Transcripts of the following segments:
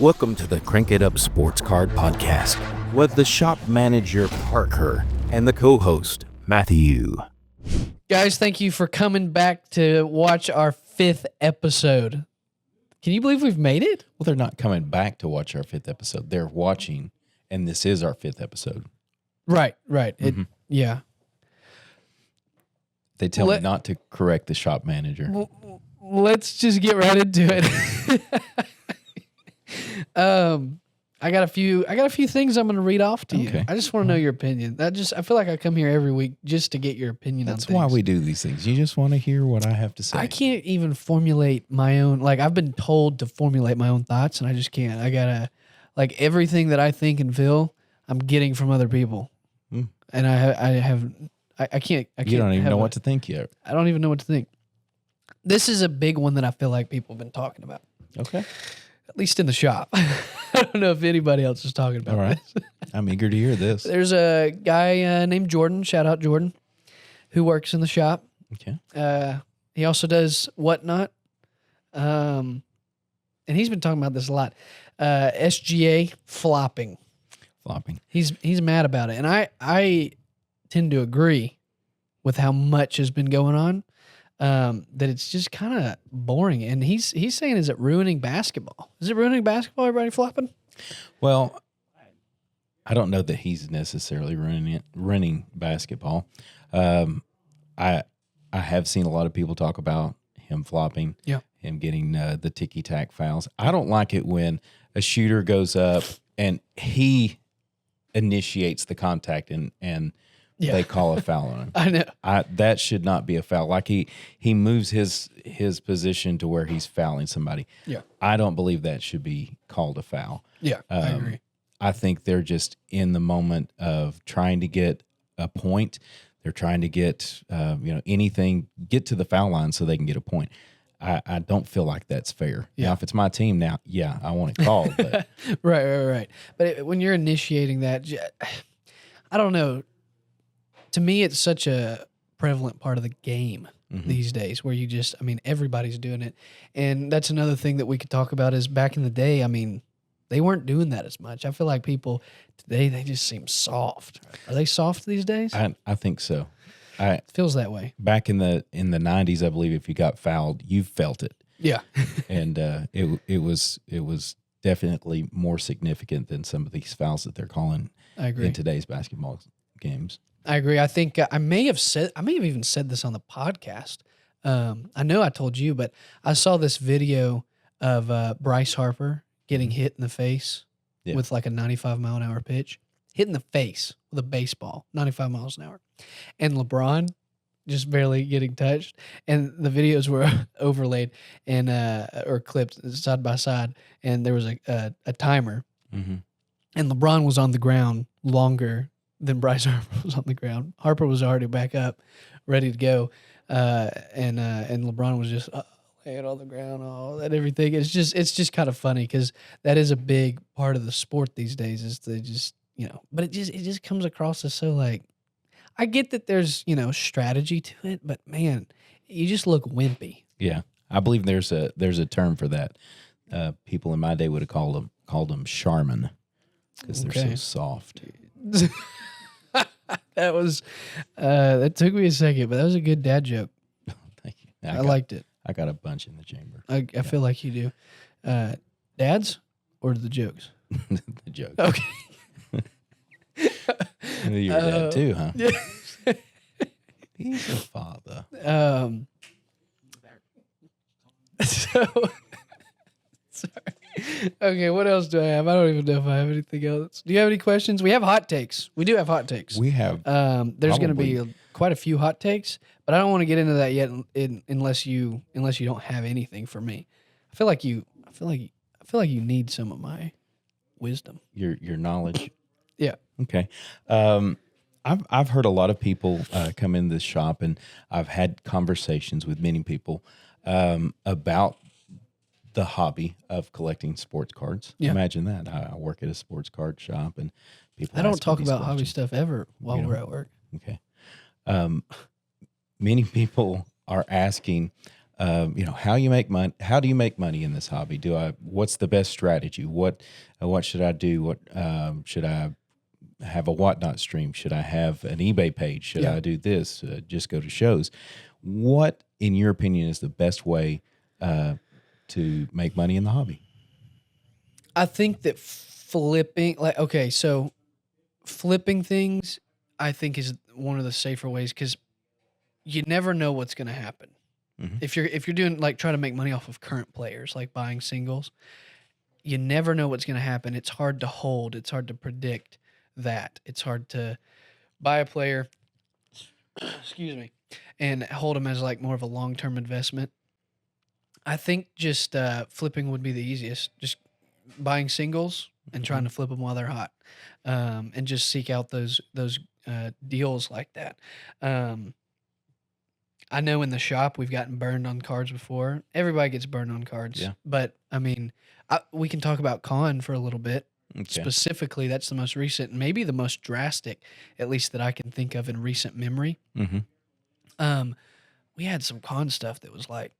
Welcome to the Crank It Up Sports Card Podcast with the shop manager Parker and the co-host Matthew. Guys, thank you for coming back to watch our 5th episode. Can you believe we've made it? Well, they're not coming back to watch our 5th episode. They're watching, and this is our 5th episode. Right. Yeah. They tell me not to correct the shop manager. Let's just get right into it. I got a few things I'm going to read off to you. Okay. I just want to know your opinion. I feel like I come here every week just to get your opinion on That's things. why we do these things. You just want to hear what I have to say. I can't even formulate my own, like I've been told to formulate my own thoughts and I just can't. I gotta, like everything that I think and feel, I'm getting from other people. And I can't. You don't even know what to think yet. I don't even know what to think. This is a big one that I feel like people have been talking about. Okay. At least in the shop. I don't know if anybody else is talking about All right. this. I'm eager to hear this. There's a guy named Jordan, shout out Jordan, who works in the shop. Okay. He also does Whatnot. And he's been talking about this a lot. SGA flopping. He's mad about it. And I tend to agree with how much has been going on. That it's just kind of boring. And he's saying, is it ruining basketball? Is it ruining basketball, everybody flopping? Well, I don't know that he's necessarily running basketball. I have seen a lot of people talk about him flopping, him getting the ticky-tack fouls. I don't like it when a shooter goes up and he initiates the contact and they call a foul on him. I know. That should not be a foul. Like he moves his position to where he's fouling somebody. Yeah. I don't believe that should be called a foul. Yeah, I agree. I think they're just in the moment of trying to get a point. They're trying to get get to the foul line so they can get a point. I don't feel like that's fair. Yeah. Now, if it's my team now, I want it called. But Right. But when you're initiating that, I don't know. To me, it's such a prevalent part of the game these days where everybody's doing it. And that's another thing that we could talk about is back in the day, they weren't doing that as much. I feel like people today, they just seem soft. Are they soft these days? I think so. It feels that way. Back in the 90s, I believe if you got fouled, you felt it. Yeah. And it was definitely more significant than some of these fouls that they're calling in today's basketball games. I agree. I think I may have even said this on the podcast. I know I told you, but I saw this video of Bryce Harper getting hit in the face with like a 95-mile-an-hour pitch. Hit in the face with a baseball, 95 miles an hour. And LeBron just barely getting touched. And the videos were overlaid and or clipped side by side. And there was a timer. Mm-hmm. And LeBron was on the ground longer than Bryce Harper was on the ground. Harper was already back up, ready to go. And LeBron was just laying on the ground, all that everything. It's just kind of funny because that is a big part of the sport these days is they just, but it just comes across as so like, I get that there's, strategy to it, but man, you just look wimpy. Yeah. I believe there's a term for that. People in my day would have called them Charmin because they're so soft. That took me a second, but that was a good dad joke. Thank you. I liked it. I got a bunch in the chamber. I feel like you do. Dads or the jokes? The joke. Okay. You're a dad too, huh? Yeah. He's a father. So, sorry. Okay, what else do I have? I don't even know if I have anything else. Do you have any questions? We have hot takes. We do have hot takes. We have. There's going to be quite a few hot takes, but I don't want to get into that yet unless you don't have anything for me. I feel like you need some of my wisdom. Your knowledge. Yeah. Okay. I've heard a lot of people come in this shop, and I've had conversations with many people about the hobby of collecting sports cards. Yeah. Imagine that. I work at a sports card shop, and people. I don't talk about hobby stuff ever while we're at work. Okay. Many people are asking how you make money. How do you make money in this hobby? What's the best strategy? What should I do? What should I have a Whatnot stream? Should I have an eBay page? Should I do this? Just go to shows? What, in your opinion, is the best way to make money in the hobby? I think that flipping things, I think, is one of the safer ways, because you never know what's going to happen. Mm-hmm. If you're doing trying to make money off of current players, like buying singles, you never know what's going to happen. It's hard to hold. It's hard to predict that. It's hard to buy a player, excuse me, and hold them as more of a long-term investment. I think just flipping would be the easiest. Just buying singles and trying to flip them while they're hot, and just seek out those deals like that. I know in the shop we've gotten burned on cards before. Everybody gets burned on cards, but I mean, we can talk about Con for a little bit. Okay. Specifically, that's the most recent, maybe the most drastic, at least that I can think of in recent memory. Mm-hmm. We had some Con stuff that was like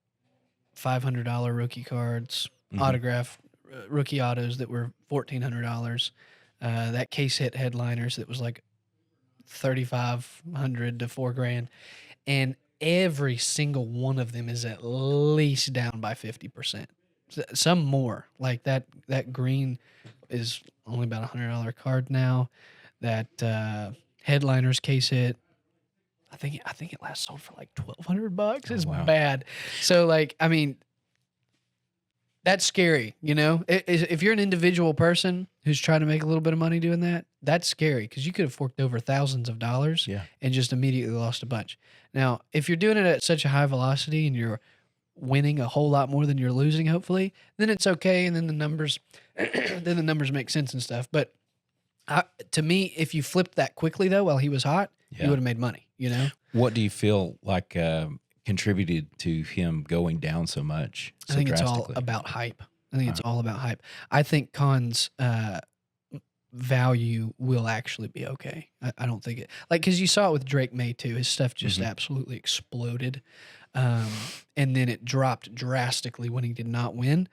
$500 rookie cards, autograph rookie autos that were $1,400. That case hit headliners that was like $3,500 to $4,000, and every single one of them is at least down by 50%. Some more. Like that green is only about $100 card now. That headliners case hit, I think it last sold for like $1,200. It's bad. So I mean, that's scary, If you're an individual person who's trying to make a little bit of money doing that, that's scary, because you could have forked over thousands of dollars and just immediately lost a bunch. Now, if you're doing it at such a high velocity and you're winning a whole lot more than you're losing, hopefully, then it's okay, and then the numbers make sense and stuff. But to me, if you flipped that quickly though, while he was hot, you would have made money. What do you feel like contributed to him going down so much? I think it's all about hype. I think Con's value will actually be okay. I don't think it, because you saw it with Drake May too. His stuff just absolutely exploded. And then it dropped drastically when he did not win.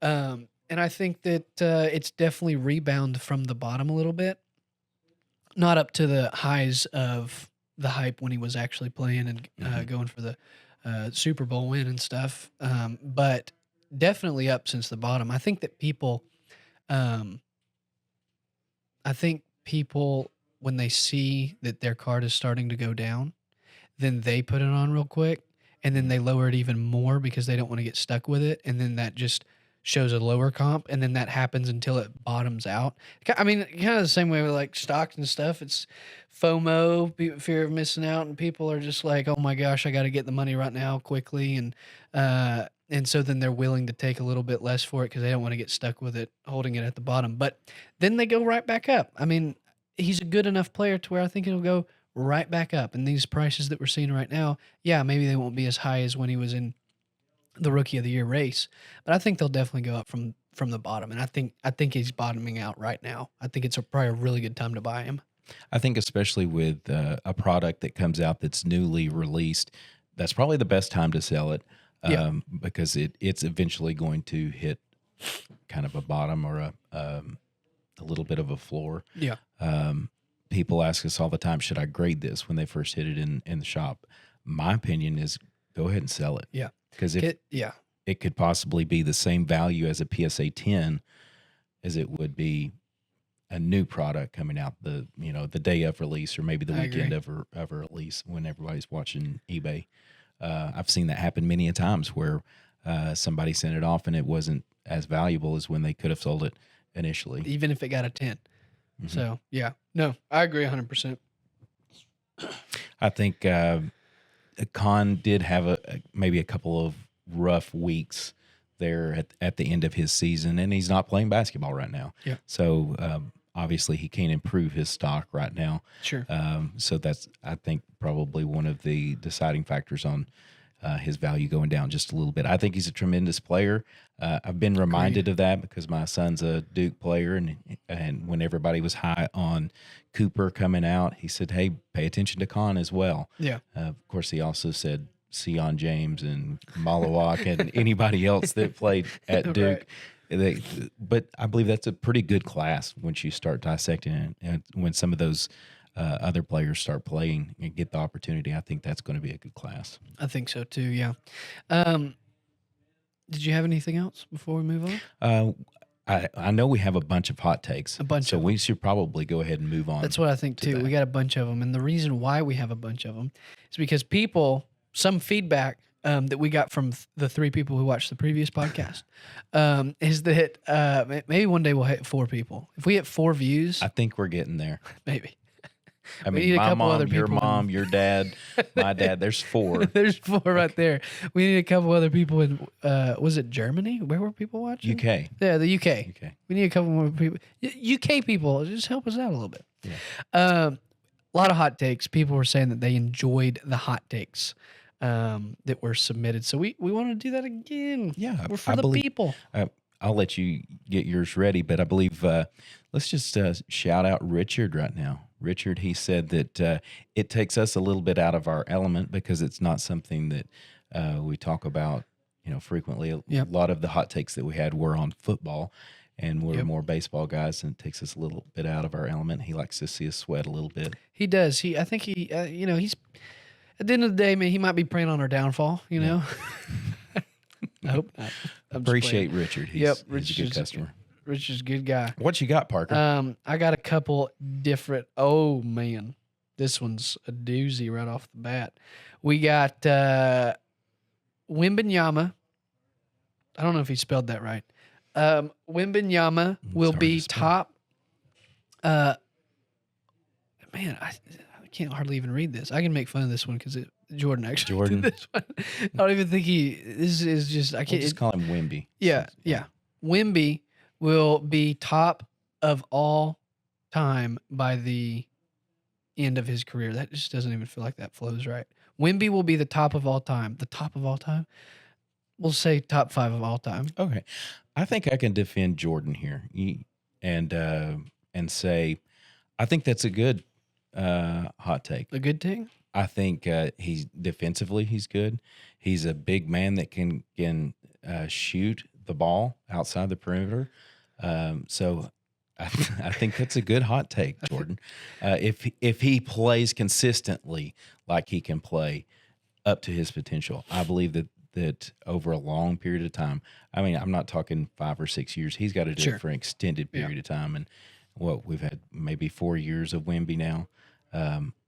And I think that it's definitely rebound from the bottom a little bit. Not up to the highs of the hype when he was actually playing and going for the Super Bowl win and stuff. But definitely up since the bottom. I think that people, when they see that their card is starting to go down, then they put it on real quick, and then they lower it even more because they don't want to get stuck with it. And then that just shows a lower comp, and then that happens until it bottoms out. I mean, kind of the same way with stocks and stuff. It's FOMO, fear of missing out, and people are just like, oh my gosh, I got to get the money right now quickly. And so then they're willing to take a little bit less for it because they don't want to get stuck with it, holding it at the bottom. But then they go right back up. I mean, he's a good enough player to where I think it'll go right back up. And these prices that we're seeing right now, maybe they won't be as high as when he was in the Rookie of the Year race, but I think they'll definitely go up from the bottom. And I think he's bottoming out right now. I think it's probably a really good time to buy him. I think especially with a product that comes out that's newly released, that's probably the best time to sell it. Because it's eventually going to hit kind of a bottom or a little bit of a floor. Yeah. People ask us all the time, should I grade this when they first hit it in the shop? My opinion is go ahead and sell it. Yeah. Because it could possibly be the same value as a PSA 10 as it would be a new product coming out the day of release, or maybe the weekend of a release when everybody's watching eBay. I've seen that happen many a times where somebody sent it off and it wasn't as valuable as when they could have sold it initially, even if it got a 10. Mm-hmm. So no, I agree 100%. I think Con did have maybe a couple of rough weeks there at the end of his season, and he's not playing basketball right now. Yeah. So obviously he can't improve his stock right now. Sure. So that's, I think, probably one of the deciding factors on his value going down just a little bit. I think he's a tremendous player. I've been reminded of that because my son's a Duke player, and when everybody was high on Cooper coming out, he said, hey, pay attention to Con as well. Yeah. Of course, he also said Sion James and Malawak and anybody else that played at Duke. But I believe that's a pretty good class once you start dissecting it. And when some of those other players start playing and get the opportunity, I think that's going to be a good class. I think so too, yeah. Did you have anything else before we move on? I know we have a bunch of hot takes. So we should probably go ahead and move on. That's what I think too. We got a bunch of them. And the reason why we have a bunch of them is because some feedback that we got from the 3 people who watched the previous podcast is that maybe one day we'll hit 4 people. If we hit 4 views. I think we're getting there. Maybe. I mean, my mom, your mom, your dad, my dad. There's 4. There's 4 right there. We need a couple other people in. Was it Germany? Where were people watching? UK. Yeah, the UK. UK. We need a couple more people. UK people, just help us out a little bit. Yeah. A lot of hot takes. People were saying that they enjoyed the hot takes that were submitted. So we want to do that again. Yeah, we're for the people. I'll let you get yours ready, but I believe let's just shout out Richard right now. Richard, he said that it takes us a little bit out of our element because it's not something that we talk about, frequently. A lot of the hot takes that we had were on football, and we're more baseball guys, and it takes us a little bit out of our element. He likes to see us sweat a little bit. He does. I think he's at the end of the day, man. He might be preying on our downfall. I hope not. Appreciate Richard. He's a good customer. Richard's a good guy. What you got, Parker? I got a couple different. Oh man, this one's a doozy right off the bat. We got Wembanyama. I don't know if he spelled that right. Wembanyama will be top. Man, I can't hardly even read this. I can make fun of this one because Jordan actually did this one. I don't even think this is just. I can't. We'll just call him Wemby. Yeah. Wemby will be top of all time by the end of his career. That just doesn't even feel like that flows right. Wemby will be the top of all time. The top of all time? We'll say top 5 of all time. Okay. I think I can defend Jordan here and say I think that's a good hot take. A good take? I think he's defensively he's good. He's a big man that can shoot the ball outside the perimeter. So I think that's a good hot take, Jordan. If he plays consistently like he can play up to his potential, I believe that over a long period of time, I mean, I'm not talking 5 or 6 years. He's got to do it for an extended period of time. And we've had maybe 4 years of Wemby now.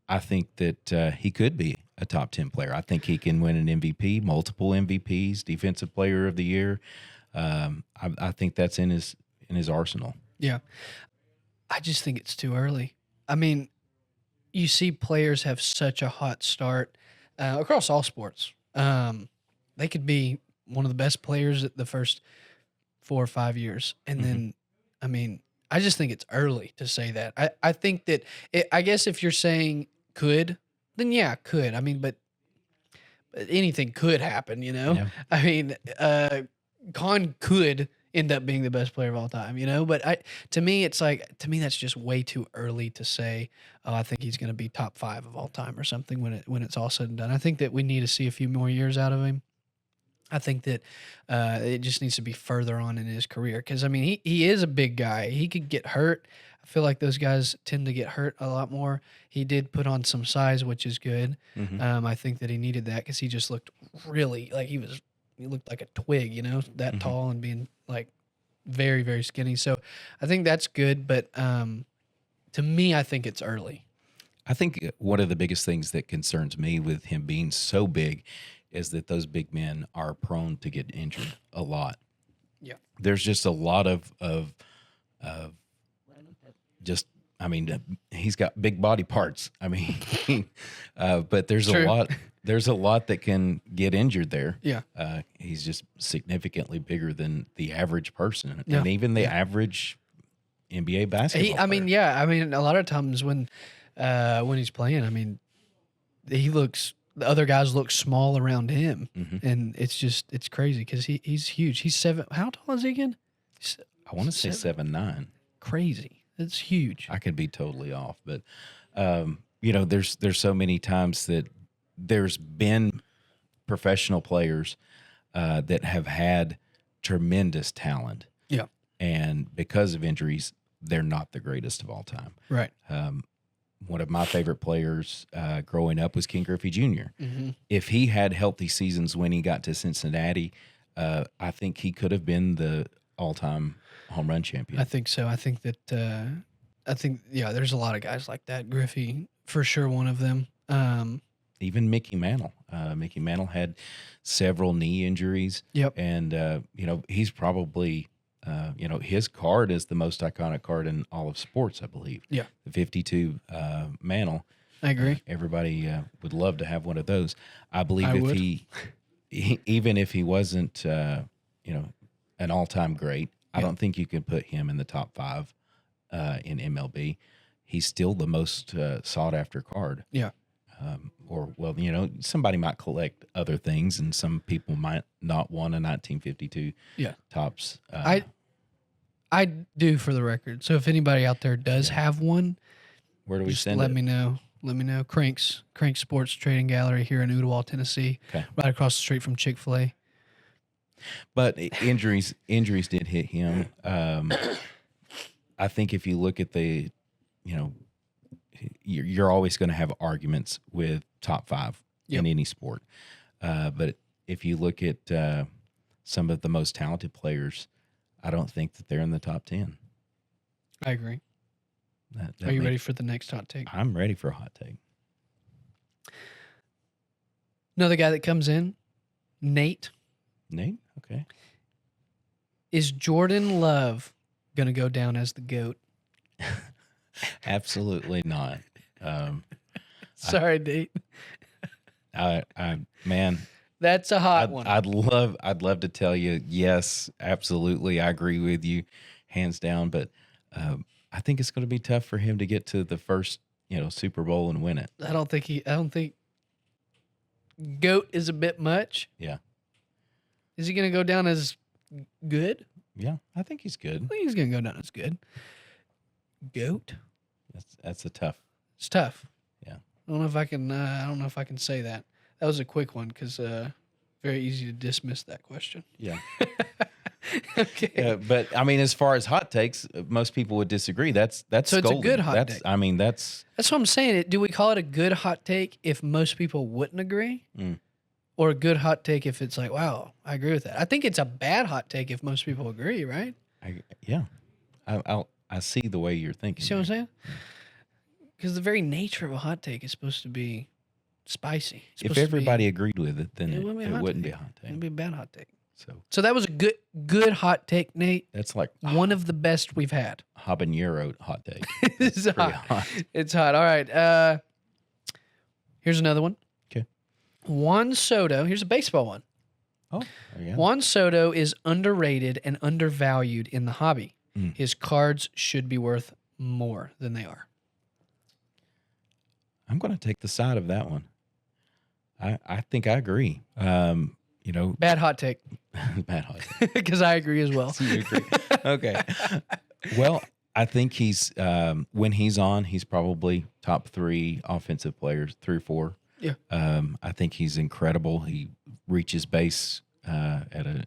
I think that he could be a top 10 player. I think he can win an MVP, multiple MVPs, Defensive Player of the Year. I think that's in his arsenal. Yeah. I just think it's too early. I mean, you see players have such a hot start across all sports. They could be one of the best players at the first 4 or 5 years. And then, I mean, I just think it's early to say that. I think that, I guess if you're saying could, then yeah, could. I mean, but anything could happen, Yeah. I mean, Khan could end up being the best player of all time, But to me, that's just way too early to say, oh, I think he's going to be top 5 of all time or something when it's all said and done. I think that we need to see a few more years out of him. I think that it just needs to be further on in his career because, I mean, he is a big guy. He could get hurt. I feel like those guys tend to get hurt a lot more. He did put on some size, which is good. I think that he needed that because he just looked really like he looked like a twig, that tall and being like very, very skinny. So I think that's good. But to me, I think it's early. I think one of the biggest things that concerns me with him being so big is that those big men are prone to get injured a lot. Yeah. There's just a lot of just, I mean, he's got big body parts. I mean, but there's a lot that can get injured there. Yeah. He's just significantly bigger than the average person Yeah. and even the average NBA basketball player. I mean, a lot of times when he's playing, I mean, the other guys look small around him, and it's crazy because he's huge. He's 7. How tall is he again? I want to say 7'9". Crazy. It's huge. I could be totally off, but there's so many times that there's been professional players that have had tremendous talent. Yeah. And because of injuries, they're not the greatest of all time. Right. One of my favorite players growing up was Ken Griffey Jr. Mm-hmm. If he had healthy seasons when he got to Cincinnati, I think he could have been the all-time home run champion. I think so. I think that there's a lot of guys like that. Griffey, for sure, one of them. Even Mickey Mantle. Mickey Mantle had several knee injuries. Yep. And, he's probably, his card is the most iconic card in all of sports, I believe. Yeah. The 52 Mantle. I agree. Everybody would love to have one of those. I believe I if would. he even if he wasn't, an all-time great, I don't think you could put him in the top 5 in MLB. He's still the most sought-after card. Yeah. Somebody might collect other things, and some people might not want a 1952 Topps. I do, for the record. So if anybody out there does have one, where do we just send let it? me know. Let me know. Crank Sports Trading Gallery here in Ooltewah, Tennessee, Okay. right across the street from Chick-fil-A. But injuries did hit him. I think if you look at the, you're always going to have arguments with top 5 in any sport. But if you look at some of the most talented players, I don't think that they're in the top 10. I agree. That Are you ready makes- for the next hot take? I'm ready for a hot take. Another guy that comes in, Nate. Nate? Okay. Is Jordan Love going to go down as the GOAT? Absolutely not. Sorry, Nate. Man, That's a hot one. I'd love to tell you, yes, absolutely. I agree with you, hands down. But I think it's going to be tough for him to get to the first, Super Bowl and win it. I don't think GOAT is a bit much. Yeah. Is he going to go down as good? Yeah, I think he's good. I think he's going to go down as good. GOAT? That's a tough. It's tough. Yeah. I don't know if I can say that. That was a quick one because very easy to dismiss that question. Yeah. Okay. Yeah, but I mean, as far as hot takes, most people would disagree. That's So it's a scolding. good hot That's, take. I mean, that's That's what I'm saying. Do we call it a good hot take if most people wouldn't agree? Mm. Or a good hot take if it's like, wow, I agree with that. I think it's a bad hot take if most people agree, right? I see the way you're thinking. You see what I'm saying? Because the very nature of a hot take is supposed to be spicy. It's If supposed to be- everybody agreed with it, then It it wouldn't be a hot wouldn't take. be a hot it'd take. be a bad hot take. So So that was a good hot take, Nate. that's like One of the best we've had. habanero hot take. It's Pretty hot. hot. It's hot. All right. Here's another one. Okay. Juan Soto. Here's a baseball one. Oh, yeah. Juan Soto is underrated and undervalued in the hobby. Mm. His cards should be worth more than they are. I'm going to take the side of that one. I think I agree. Bad hot take Bad hot take. because I agree as well. You agree? Okay. Well, I think he's when he's on, he's probably top 3 offensive players, 3 or 4. Yeah. I think he's incredible. He reaches base at an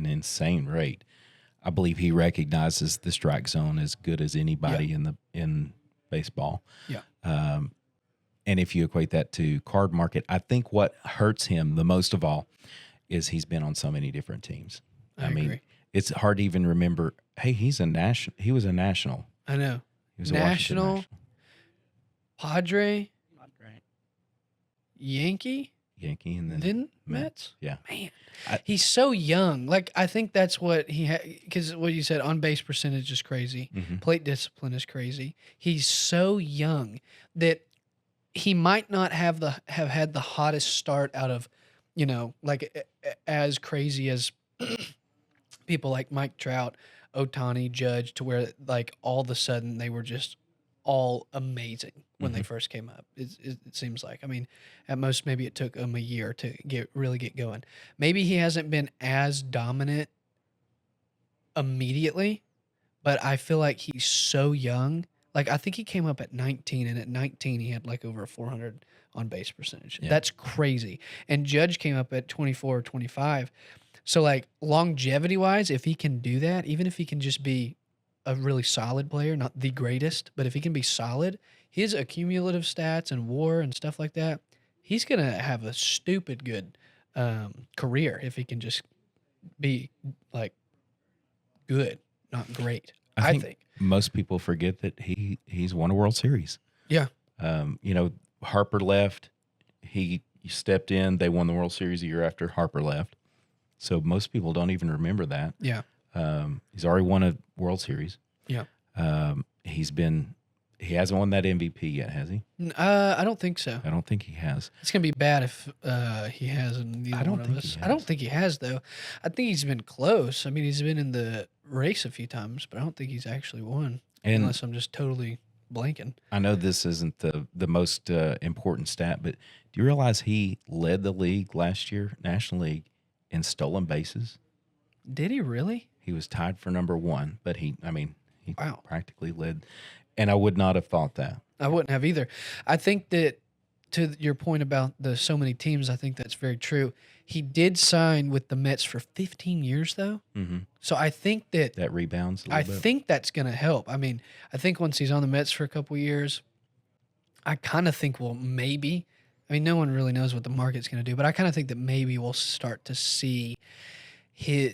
insane rate. I believe he recognizes the strike zone as good as anybody in baseball. Yeah. And if you equate that to card market, I think what hurts him the most of all is he's been on so many different teams. I mean, agree. it's hard to even remember. Hey, he was a national. I know. He was a Washington National, Padre, Yankee, Yankee, and then Mets. Mets. Yeah. Man, I- he's so young. Like, I think that's what he had, because what you said, on base percentage is crazy. Mhm. Plate discipline is crazy. He's so young that he might not have had the hottest start out of, as crazy as people like Mike Trout, Ohtani, Judge, to where like all of a sudden they were just all amazing when they first came up. It seems like. I mean, at most maybe it took him a year to really get going. Maybe he hasn't been as dominant immediately, but I feel like he's so young. Like, I think he came up at 19, and at 19, he had like over a 400 on base percentage. Yeah. That's crazy. And Judge came up at 24 or 25. So, like, longevity wise, if he can do that, even if he can just be a really solid player, not the greatest, but if he can be solid, his accumulative stats and WAR and stuff like that, he's going to have a stupid good career if he can just be like good, not great. I think. Most people forget that he's won a World Series. Yeah. Harper left. He stepped in. They won the World Series a year after Harper left. So most people don't even remember that. Yeah. He's already won a World Series. Yeah. He hasn't won that MVP yet, has he? I don't think so. I don't think he has. It's gonna be bad if he has. I don't think he has. I don't think he has though. I think he's been close. I mean, he's been in the race a few times, but I don't think he's actually won. And unless I'm just totally blanking. I know this isn't the most important stat, but do you realize he led the league last year, National League, in stolen bases? Did he really? He was tied for number one, but he Wow. practically led. And I would not have thought that. I wouldn't have either. I think that, to your point about the so many teams, I think that's very true. He did sign with the Mets for 15 years, though. Mm-hmm. So I think that rebounds a I little bit. think that's going to help. I mean, I think once he's on the Mets for a couple of years, I kind of think maybe. I mean, no one really knows what the market's going to do, but I kind of think that maybe we'll start to see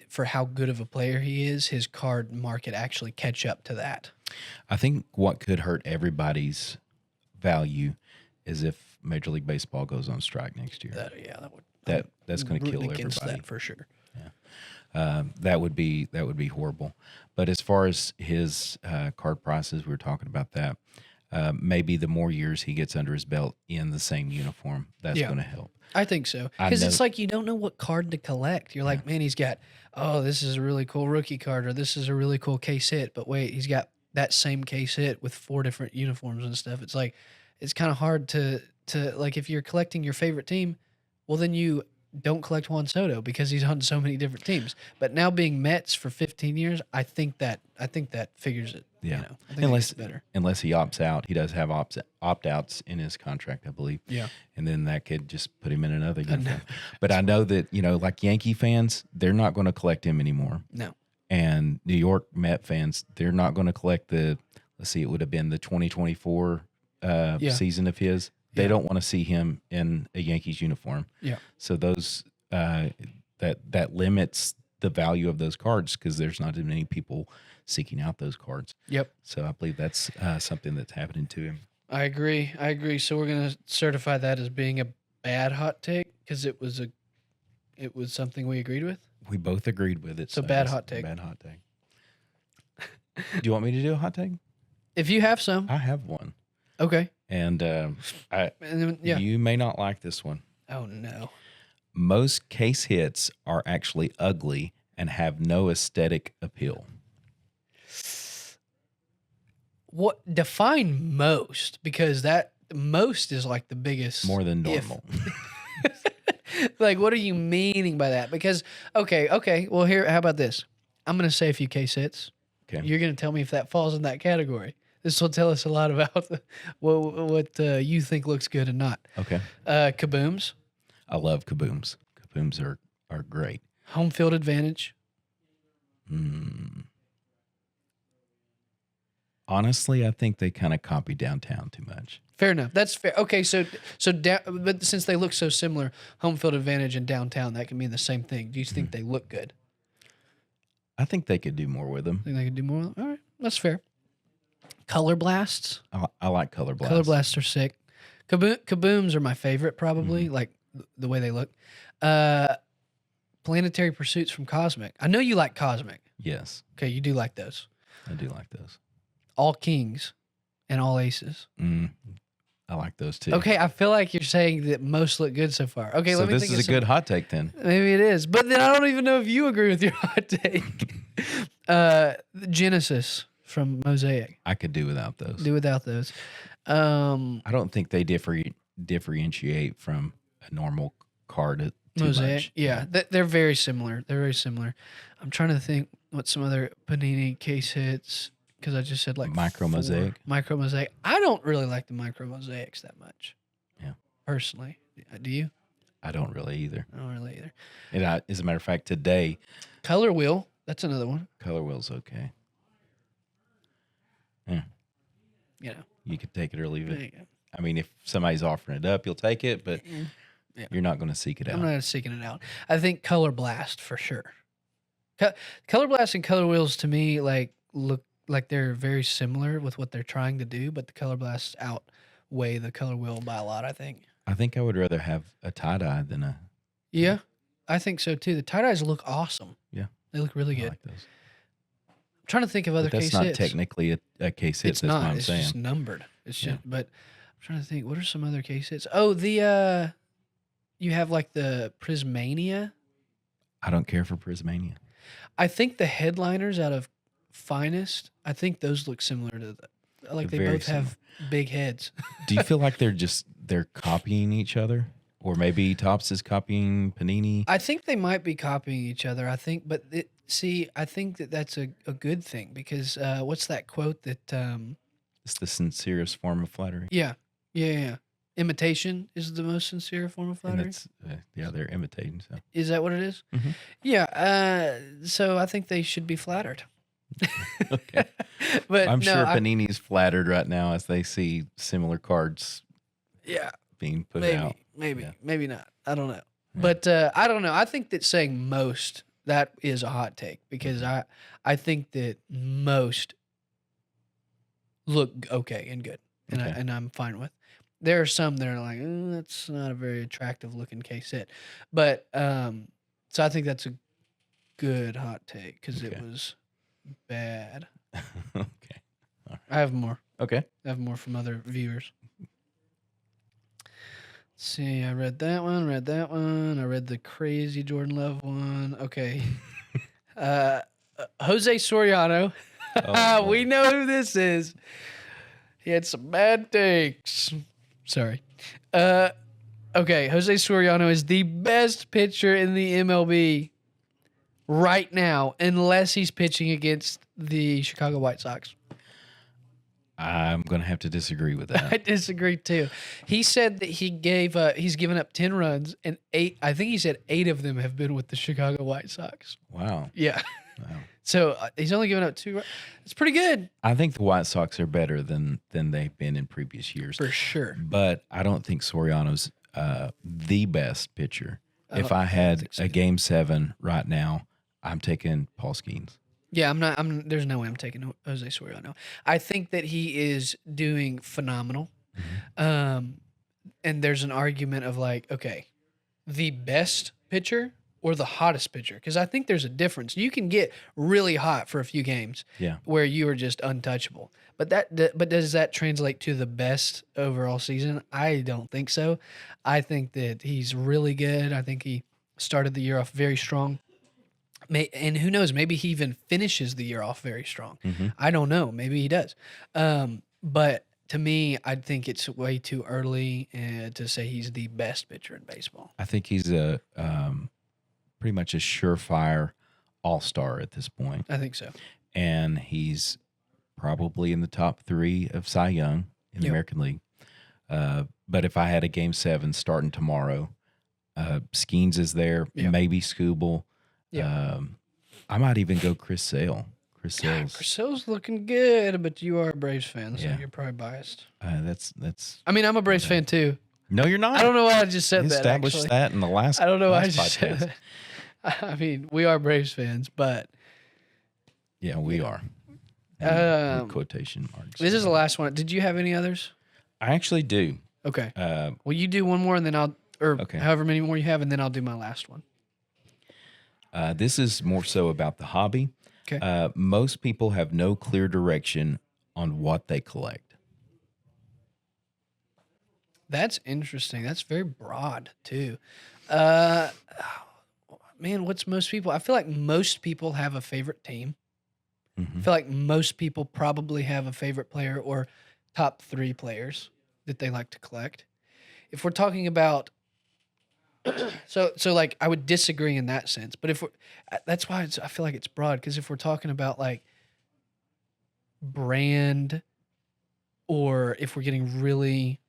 for how good of a player he is, his card market actually catch up to that. I think what could hurt everybody's value is if Major League Baseball goes on strike next year. That would. That's going to kill against everybody that for sure. That would be horrible. But as far as his card prices, we were talking about that. Maybe the more years he gets under his belt in the same uniform, that's going to help. I think so. Because it's like you don't know what card to collect. You're like, man, he's got, this is a really cool rookie card, or this is a really cool case hit. But wait, he's got that same case hit with 4 different uniforms and stuff. It's like, it's kind of hard to like, if you're collecting your favorite team, well, then you don't collect Juan Soto because he's on so many different teams. But now being Mets for 15 years, I think that figures it. Yeah. You know? I think it's better. Unless he opts out. He does have opt-outs in his contract, I believe. Yeah. And then that could just put him in another uniform. But I know that, like Yankee fans, they're not going to collect him anymore. No. And New York Met fans, they're not going to collect it would have been the 2024 season of his. They don't want to see him in a Yankees uniform. Yeah. So those that limits the value of those cards because there's not as many people seeking out those cards. Yep. So I believe that's something that's happening to him. I agree. So we're going to certify that as being a bad hot take because it was something we agreed with. We both agreed with it. So bad hot take. Bad hot take. Do you want me to do a hot take? If you have some. I have one. Okay. And you may not like this one. Oh, no. Most case hits are actually ugly and have no aesthetic appeal. What define most? Because that most is like the biggest. More than normal. Like, what are you meaning by that? Because, okay. Well, here, how about this? I'm going to say a few case hits. Okay. You're going to tell me if that falls in that category. This will tell us a lot about what you think looks good and not. Okay. Kabooms. I love kabooms. Kabooms are great. Home field advantage. Honestly, I think they kind of copy downtown too much. Fair enough. That's fair. Okay, but since they look so similar, home field advantage and downtown, that can mean the same thing. Do you think they look good? I think they could do more with them. Think they could do more? All right, that's fair. Color blasts. I like color blasts. Color blasts are sick. Kabooms are my favorite, probably, like the way they look. Planetary Pursuits from Cosmic. I know you like Cosmic. Yes. Okay, you do like those. I do like those. All Kings and All Aces. I like those too. Okay, I feel like you're saying that most look good so far. Okay, so let me this think is a good hot take then. Maybe it is, but then I don't even know if you agree with your hot take. Genesis from Mosaic. I could do without those. Do without those. I don't think they differentiate from a normal card too Mosaic. much. Yeah, they're very similar. I'm trying to think what some other Panini case hits. because I just said like Micro mosaic. Micro mosaic. I don't really like the micro mosaics that much. Yeah. Personally, do you? I don't really either. I don't really either. And as a matter of fact, today, Color wheel. That's another one. color wheel's okay. Yeah, You know. you could take it or leave There it. you go. I mean, if somebody's offering it up, you'll take it, but Yeah. you're not going to seek it out. I'm not seeking it out. I think Color Blast for sure. Color Blast and Color Wheels to me like look like they're very similar with what they're trying to do, but the Color Blasts outweigh the Color Wheel by a lot, I think. I think I would rather have a tie-dye than a... Yeah, I think so too. The tie-dyes look awesome. Yeah. They look really I good. like those. I'm trying to think of other But that's case not hits. technically a case hit. It's That's not. what I'm It's saying. just numbered. It's Yeah. just, but I'm trying to think. What are some other case hits? Oh, the you have like the Prismania. I don't care for Prismania. I think the headliners out of Finest, I think those look similar to like They're they very both have big heads. Do you feel like they're copying each other? Or maybe Topps is copying Panini? I think they might be copying each other. I think, but I think that's a good thing because what's that quote that? It's the sincerest form of flattery. Yeah. Imitation is the most sincere form of And flattery. it's, they're imitating. So Is that what it is? Mhm. Yeah. So I think they should be flattered. Okay. But I'm no, sure Panini's flattered right now as they see similar cards yeah, being put maybe, out. maybe, Yeah. maybe not. I don't know. Yeah. But I don't know. I think that saying most that is a hot take because I think that most look okay and good, and Okay. I'm fine with. There are some that are like that's not a very attractive looking case hit, but so I think that's a good hot take because it Okay. was bad. Okay. I have more. Okay. I have more from other viewers. Let's see, I read that one. I read the crazy Jordan Love one. Okay. Jose Soriano. Oh, We boy. know who this is. He had some bad takes. Sorry. Okay, Jose Soriano is the best pitcher in the MLB right now, unless he's pitching against the Chicago White Sox. I'm going to have to disagree with I that. disagree too. He said that he's given up 10 runs and 8, I think he said 8 of them have been with the Chicago White Sox. Wow. Yeah. Wow. So he's only given up 2. It's pretty good I think the White Sox are better than they've been in previous years. for sure. But I don't think Soriano's the best pitcher. If don't I had think so a either. Game 7 right now, I'm taking Paul Skeens. Yeah, there's no way I'm taking Jose Soriano. I think that he is doing phenomenal. And there's an argument of like, okay, the best pitcher or the hottest pitcher? Because I think there's a difference. You can get really hot for a few games Yeah. where you are just untouchable. But does that translate to the best overall season? I don't think so. I think that he's really good. I think he started the year off very strong. And who knows, maybe he even finishes the year off very strong. I don't know. Maybe he does. But to me, I think it's way too early to say he's the best pitcher in baseball. I think he's a pretty much a surefire all-star at this point. I think so. And he's probably in the top 3 of Cy Young in the Yep. American League. But if I had a Game 7 starting tomorrow, Skeens is there, Yep. maybe Scooble. Yep. I might even go Chris Sale. Chris Sale's Purcell's looking good, but you are a Braves fan, so Yeah. you're probably biased. that's I mean, I'm a Braves fan too. no, you're not. I don't know why I just said You that. established Actually. that in the last. I don't know why I last just said podcast. that. I mean, we are Braves fans, but Yeah, we are. And with Um, quotation marks. this is the last one. Did you have any others? I actually do. Okay. Uh, Well, you do one more, and then or Okay. however many more you have, and then I'll do my last one. This is more so about the hobby. Okay. Most people have no clear direction on what they collect. That's interesting. That's very broad too. Man, what's most people? I feel like most people have a favorite team. I Mhm. feel like most people probably have a favorite player or top 3 players that they like to collect. If we're talking about, so like I would disagree in that sense, but if we're, that's why I feel like it's broad because if we're talking about like brand, or if we're getting really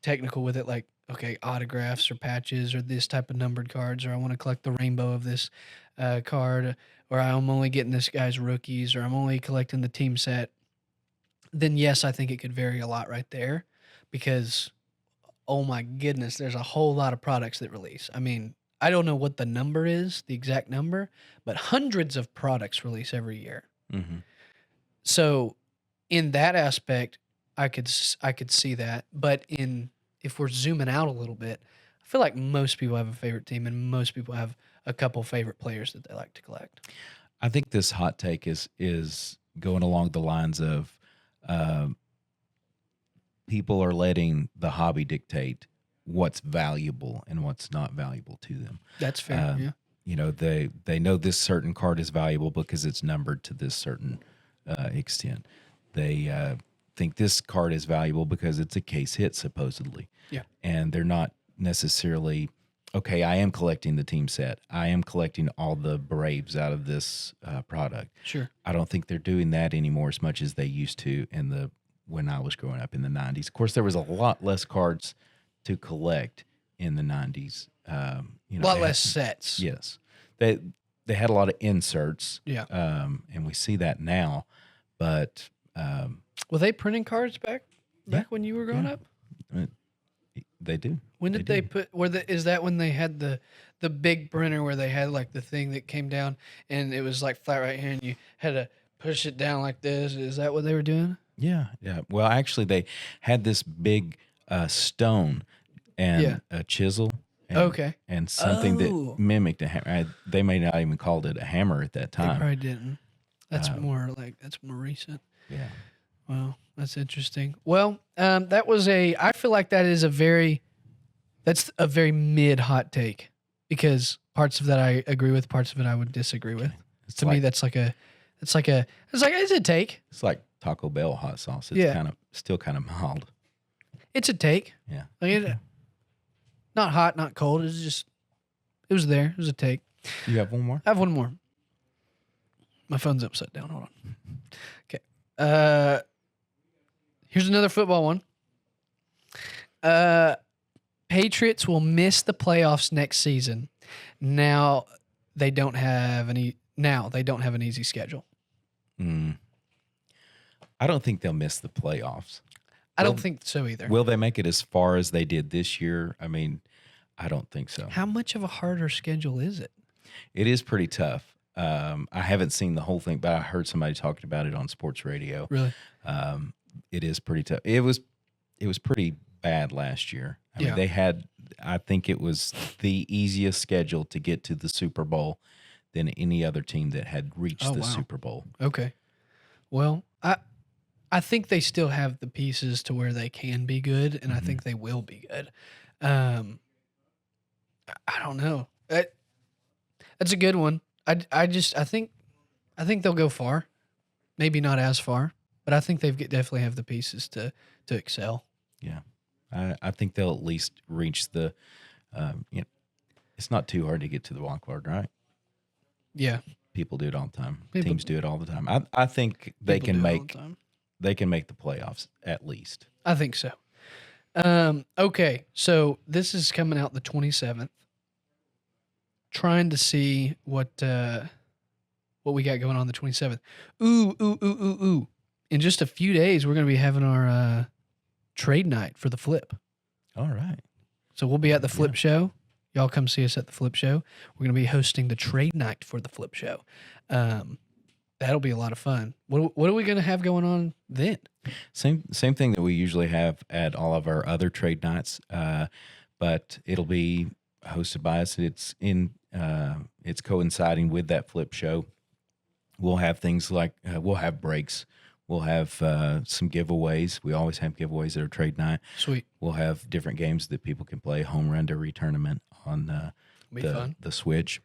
technical with it, like, okay, autographs or patches or this type of numbered cards, or I want to collect the rainbow of this card, or I'm only getting this guy's rookies, or I'm only collecting the team set, then yes, I think it could vary a lot right there because, oh my goodness, there's a whole lot of products that release. I mean, I don't know what the number is, the exact number, but hundreds of products release every year. Mm-hmm. So in that aspect, I could see that. But if we're zooming out a little bit, I feel like most people have a favorite team and most people have a couple favorite players that they like to collect. I think this hot take is going along the lines of people are letting the hobby dictate what's valuable and what's not valuable to them. That's fair. Yeah. You know, they know this certain card is valuable because it's numbered to this certain extent. They think this card is valuable because it's a case hit, supposedly. Yeah. And they're not necessarily, okay, I am collecting the team set. I am collecting all the Braves out of this product. Sure. I don't think they're doing that anymore as much as they used to when I was growing up in the 90s. Of course, there was a lot less cards to collect in the 90s. A lot less sets. Yes. They had a lot of inserts. Yeah. And we see that now. But were they printing cards back when you were growing up? They do. When did they put? Is that when they had the big printer where they had like the thing that came down and it was like flat right here and you had to push it down like this? Is that what they were doing? Yeah. Well, actually, they had this big stone and a chisel. And something that mimicked a hammer. They may not even called it a hammer at that time. They probably didn't. That's more recent. Yeah. Wow, that's interesting. Well, I feel like that's a very mid hot take because parts of that I agree with, parts of it I would disagree with. To me, it's like it's a take. It's like Taco Bell hot sauce. It's still kind of mild. It's a take. Yeah. Not hot, not cold. It was there. It was a take. You have one more? I have one more. My phone's upside down. Hold on. Okay. Here's another football one. Patriots will miss the playoffs next season. Now they don't have an easy schedule. I don't think they'll miss the playoffs. I don't think so either. Will they make it as far as they did this year? I mean, I don't think so. How much of a harder schedule is it? It is pretty tough. I haven't seen the whole thing, but I heard somebody talking about it on sports radio. Really? It is pretty tough. It was pretty bad last year. I mean, they had, I think it was the easiest schedule to get to the Super Bowl than any other team that had reached the Super Bowl. Okay. Well, I think they still have the pieces to where they can be good, and I think they will be good. I don't know. That's a good one. I think they'll go far. Maybe not as far, but I think they definitely have the pieces to excel. Yeah. I think they'll at least reach the it's not too hard to get to the wild card, right? Yeah. People do it all the time. Teams do it all the time. I think they can make the playoffs at least. I think so. Okay, so this is coming out the 27th. Trying to see what we got going on the 27th. Ooh. In just a few days, we're going to be having our trade night for the Flip. All right. So we'll be at the Flip show. Y'all come see us at the Flip show. We're going to be hosting the trade night for the Flip show. That'll be a lot of fun. What are we going to have going on then? Same thing that we usually have at all of our other trade nights, but it'll be hosted by us. It's coinciding with that Flip show. We'll have things like we'll have breaks. We'll have some giveaways. We always have giveaways at our trade night. Sweet. We'll have different games that people can play. Home Run Derby tournament on the Switch.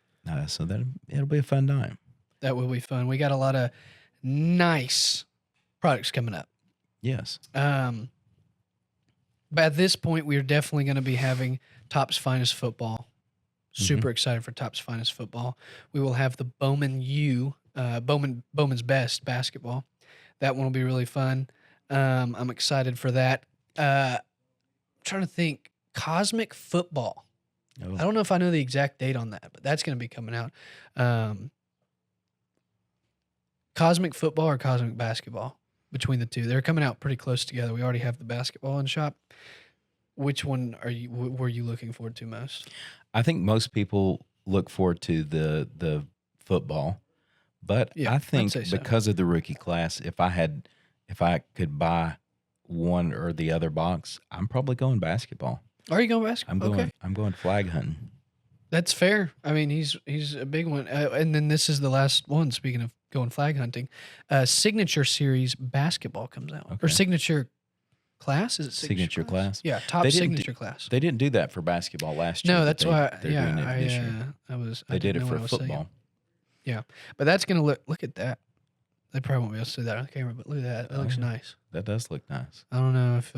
So it'll be a fun time. That will be fun. We got a lot of nice products coming up. Yes. But at this point, we're definitely going to be having Topps Finest Football. Super excited for Topps Finest Football. We will have the Bowman Bowman's Best basketball. That one will be really fun. I'm excited for that. I'm trying to think. Cosmic Football. Oh. I don't know if I know the exact date on that, but that's going to be coming out. Cosmic Football or Cosmic Basketball, between the two. They're coming out pretty close together. We already have the basketball in shop. Which one were you looking forward to most? I think most people look forward to the football, but Yeah, I think I'd say so. because of the rookie class, if I could buy one or the other box, I'm probably going basketball. Are you going basketball? I'm going flag hunting. That's fair. I mean, he's a big one. And then this is the last one. Speaking of going flag hunting, Signature Series basketball comes out, or Okay. Signature Class. Is it Signature class? Yeah, top They didn't Signature Class. They didn't do that for basketball last year. No, but that's why. they're Yeah, doing it this year. They did it for football. Yeah, but that's gonna look at that. They probably won't be able to see that on camera, but look at that. That looks yeah. nice. That does look nice. I don't know if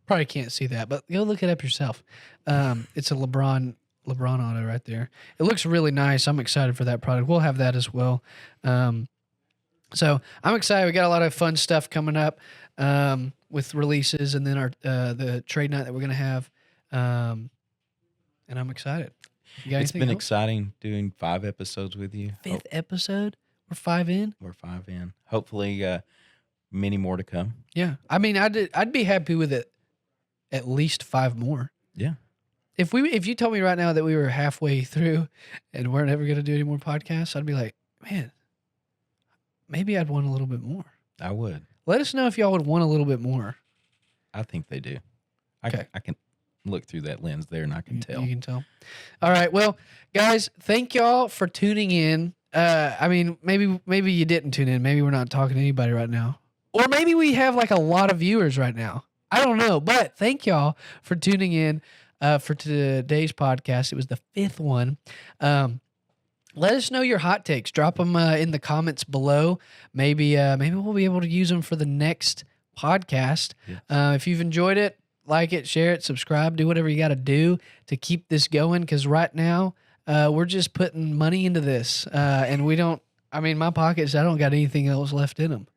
probably can't see that, but go look it up yourself. It's a LeBron auto right there. It looks really nice. I'm excited for that product. We'll have that as well. So I'm excited. We got a lot of fun stuff coming up with releases, and then our the trade night that we're gonna have. And I'm excited. You got It's anything been else? exciting doing 5 episodes with you. 5th episode. We're 5 in. We're 5 in. Hopefully, many more to come. Yeah, I mean, I'd be happy with it. At least 5 more. Yeah. If you told me right now that we were halfway through and we're never going to do any more podcasts, I'd be like, man, maybe I'd want a little bit more. I would. Let us know if y'all would want a little bit more. I think they do. Okay. I can look through that lens there and I can tell. You can tell. All right. Well, guys, thank y'all for tuning in. I mean, maybe you didn't tune in. Maybe we're not talking to anybody right now. Or maybe we have like a lot of viewers right now. I don't know. But thank y'all for tuning in for today's podcast. It was the 5th one. Let us know your hot takes. Drop them in the comments below. Maybe we'll be able to use them for the next podcast. Yes. If you've enjoyed it, like it, share it, subscribe, do whatever you got to do to keep this going. Because right now, we're just putting money into this. And we don't, I mean, my pockets, I don't got anything else left in them.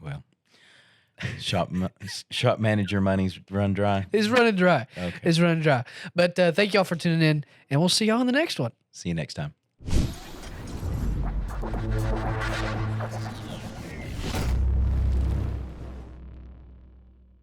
Well, shop manager money's run dry. It's running dry. Okay. It's running dry. But thank y'all for tuning in, and we'll see y'all in the next one. See you next time.